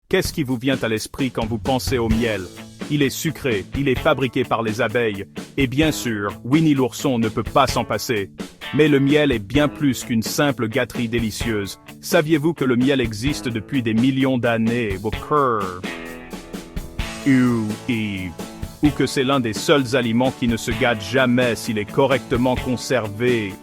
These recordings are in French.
Qu'est-ce qui vous vient à l'esprit quand vous pensez au miel? Il est sucré, il est fabriqué par les abeilles, et bien sûr, Winnie l'ourson ne peut pas s'en passer. Mais le miel est bien plus qu'une simple gâterie délicieuse. Saviez-vous que le miel existe depuis des millions d'années? Ou que c'est l'un des seuls aliments qui ne se gâte jamais s'il est correctement conservé?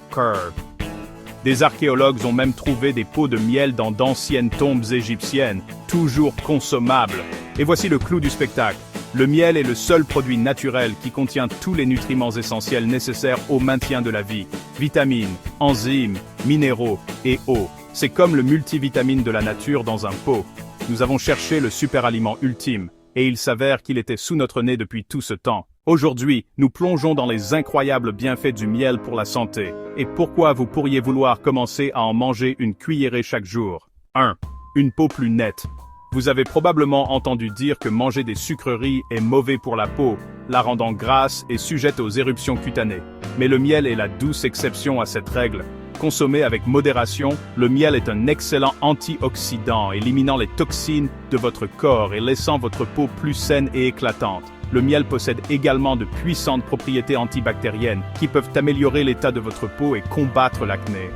Des archéologues ont même trouvé des pots de miel dans d'anciennes tombes égyptiennes, toujours consommables. Et voici le clou du spectacle. Le miel est le seul produit naturel qui contient tous les nutriments essentiels nécessaires au maintien de la vie. Vitamines, enzymes, minéraux et eau. C'est comme le multivitamine de la nature dans un pot. Nous avons cherché le super aliment ultime, et il s'avère qu'il était sous notre nez depuis tout ce temps. Aujourd'hui, nous plongeons dans les incroyables bienfaits du miel pour la santé. Et pourquoi vous pourriez vouloir commencer à en manger une cuillerée chaque jour? 1. Une peau plus nette. Vous avez probablement entendu dire que manger des sucreries est mauvais pour la peau, la rendant grasse et sujette aux éruptions cutanées. Mais le miel est la douce exception à cette règle. Consommé avec modération, le miel est un excellent antioxydant, éliminant les toxines de votre corps et laissant votre peau plus saine et éclatante. Le miel possède également de puissantes propriétés antibactériennes qui peuvent améliorer l'état de votre peau et combattre l'acné.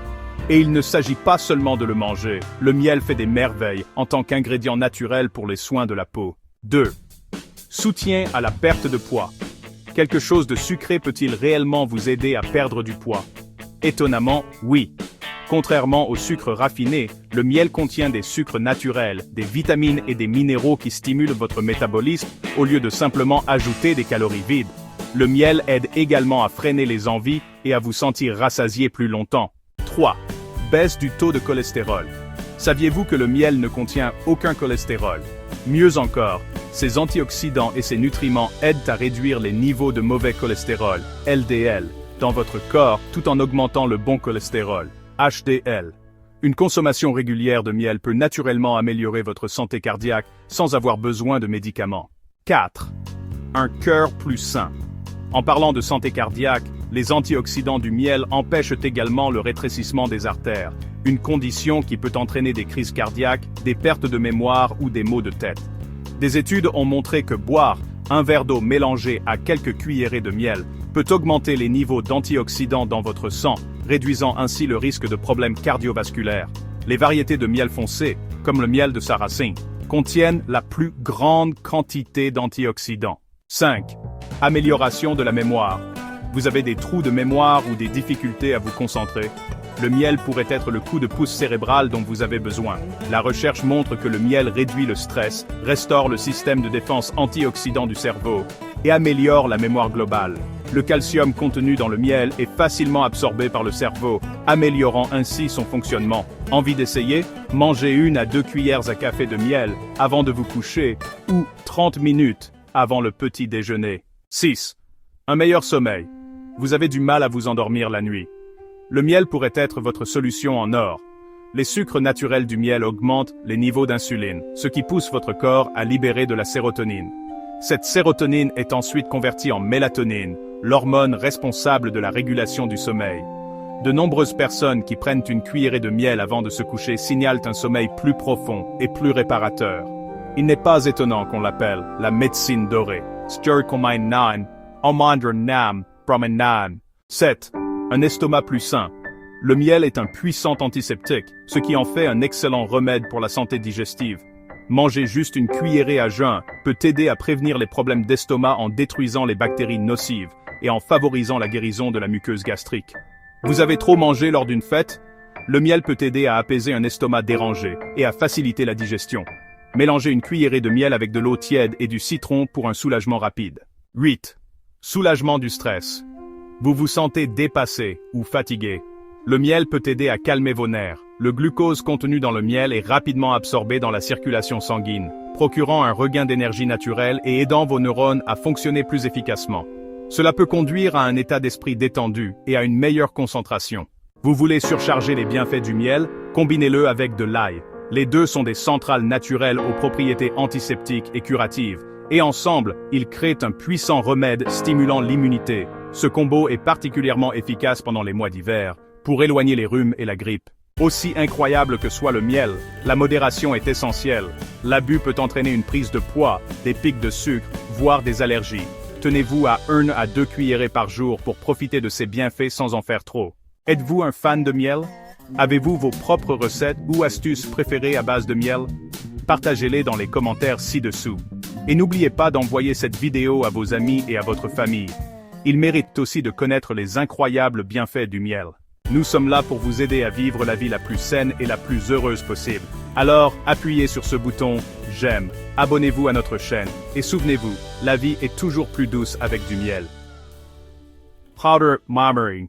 Et il ne s'agit pas seulement de le manger, le miel fait des merveilles en tant qu'ingrédient naturel pour les soins de la peau. 2. Soutien à la perte de poids. Quelque chose de sucré peut-il réellement vous aider à perdre du poids? Étonnamment, oui. Contrairement au sucre raffiné, le miel contient des sucres naturels, des vitamines et des minéraux qui stimulent votre métabolisme au lieu de simplement ajouter des calories vides. Le miel aide également à freiner les envies et à vous sentir rassasié plus longtemps. 3. Baisse du taux de cholestérol. Saviez-vous que le miel ne contient aucun cholestérol? Mieux encore, ses antioxydants et ses nutriments aident à réduire les niveaux de mauvais cholestérol, LDL, dans votre corps tout en augmentant le bon cholestérol, HDL. Une consommation régulière de miel peut naturellement améliorer votre santé cardiaque sans avoir besoin de médicaments. 4. Un cœur plus sain. En parlant de santé cardiaque, les antioxydants du miel empêchent également le rétrécissement des artères, une condition qui peut entraîner des crises cardiaques, des pertes de mémoire ou des maux de tête. Des études ont montré que boire un verre d'eau mélangé à quelques cuillerées de miel peut augmenter les niveaux d'antioxydants dans votre sang, réduisant ainsi le risque de problèmes cardiovasculaires. Les variétés de miel foncé, comme le miel de Sarracen, contiennent la plus grande quantité d'antioxydants. 5. Amélioration de la mémoire. Vous avez des trous de mémoire ou des difficultés à vous concentrer? Le miel pourrait être le coup de pouce cérébral dont vous avez besoin. La recherche montre que le miel réduit le stress, restaure le système de défense antioxydant du cerveau et améliore la mémoire globale. Le calcium contenu dans le miel est facilement absorbé par le cerveau, améliorant ainsi son fonctionnement. Envie d'essayer? Mangez 1 à 2 cuillères à café de miel avant de vous coucher ou 30 minutes avant le petit déjeuner. 6. Un meilleur sommeil. Vous avez du mal à vous endormir la nuit. Le miel pourrait être votre solution en or. Les sucres naturels du miel augmentent les niveaux d'insuline, ce qui pousse votre corps à libérer de la sérotonine. Cette sérotonine est ensuite convertie en mélatonine, l'hormone responsable de la régulation du sommeil. De nombreuses personnes qui prennent une cuillerée de miel avant de se coucher signalent un sommeil plus profond et plus réparateur. Il n'est pas étonnant qu'on l'appelle la médecine dorée. 7. Un estomac plus sain. Le miel est un puissant antiseptique, ce qui en fait un excellent remède pour la santé digestive. Manger juste une cuillerée à jeun peut aider à prévenir les problèmes d'estomac en détruisant les bactéries nocives et en favorisant la guérison de la muqueuse gastrique. Vous avez trop mangé lors d'une fête? Le miel peut aider à apaiser un estomac dérangé et à faciliter la digestion. Mélangez une cuillerée de miel avec de l'eau tiède et du citron pour un soulagement rapide. 8. Soulagement du stress. Vous vous sentez dépassé ou fatigué. Le miel peut aider à calmer vos nerfs. Le glucose contenu dans le miel est rapidement absorbé dans la circulation sanguine, procurant un regain d'énergie naturelle et aidant vos neurones à fonctionner plus efficacement. Cela peut conduire à un état d'esprit détendu et à une meilleure concentration. Vous voulez surcharger les bienfaits du miel? Combinez-le avec de l'ail. Les deux sont des centrales naturelles aux propriétés antiseptiques et curatives, et ensemble, ils créent un puissant remède stimulant l'immunité. Ce combo est particulièrement efficace pendant les mois d'hiver, pour éloigner les rhumes et la grippe. Aussi incroyable que soit le miel, la modération est essentielle. L'abus peut entraîner une prise de poids, des pics de sucre, voire des allergies. Tenez-vous à 1 à 2 cuillerées par jour pour profiter de ses bienfaits sans en faire trop. Êtes-vous un fan de miel? Avez-vous vos propres recettes ou astuces préférées à base de miel? Partagez-les dans les commentaires ci-dessous. Et n'oubliez pas d'envoyer cette vidéo à vos amis et à votre famille. Ils méritent aussi de connaître les incroyables bienfaits du miel. Nous sommes là pour vous aider à vivre la vie la plus saine et la plus heureuse possible. Alors, appuyez sur ce bouton « J'aime », abonnez-vous à notre chaîne, et souvenez-vous, la vie est toujours plus douce avec du miel. Powder Marmering.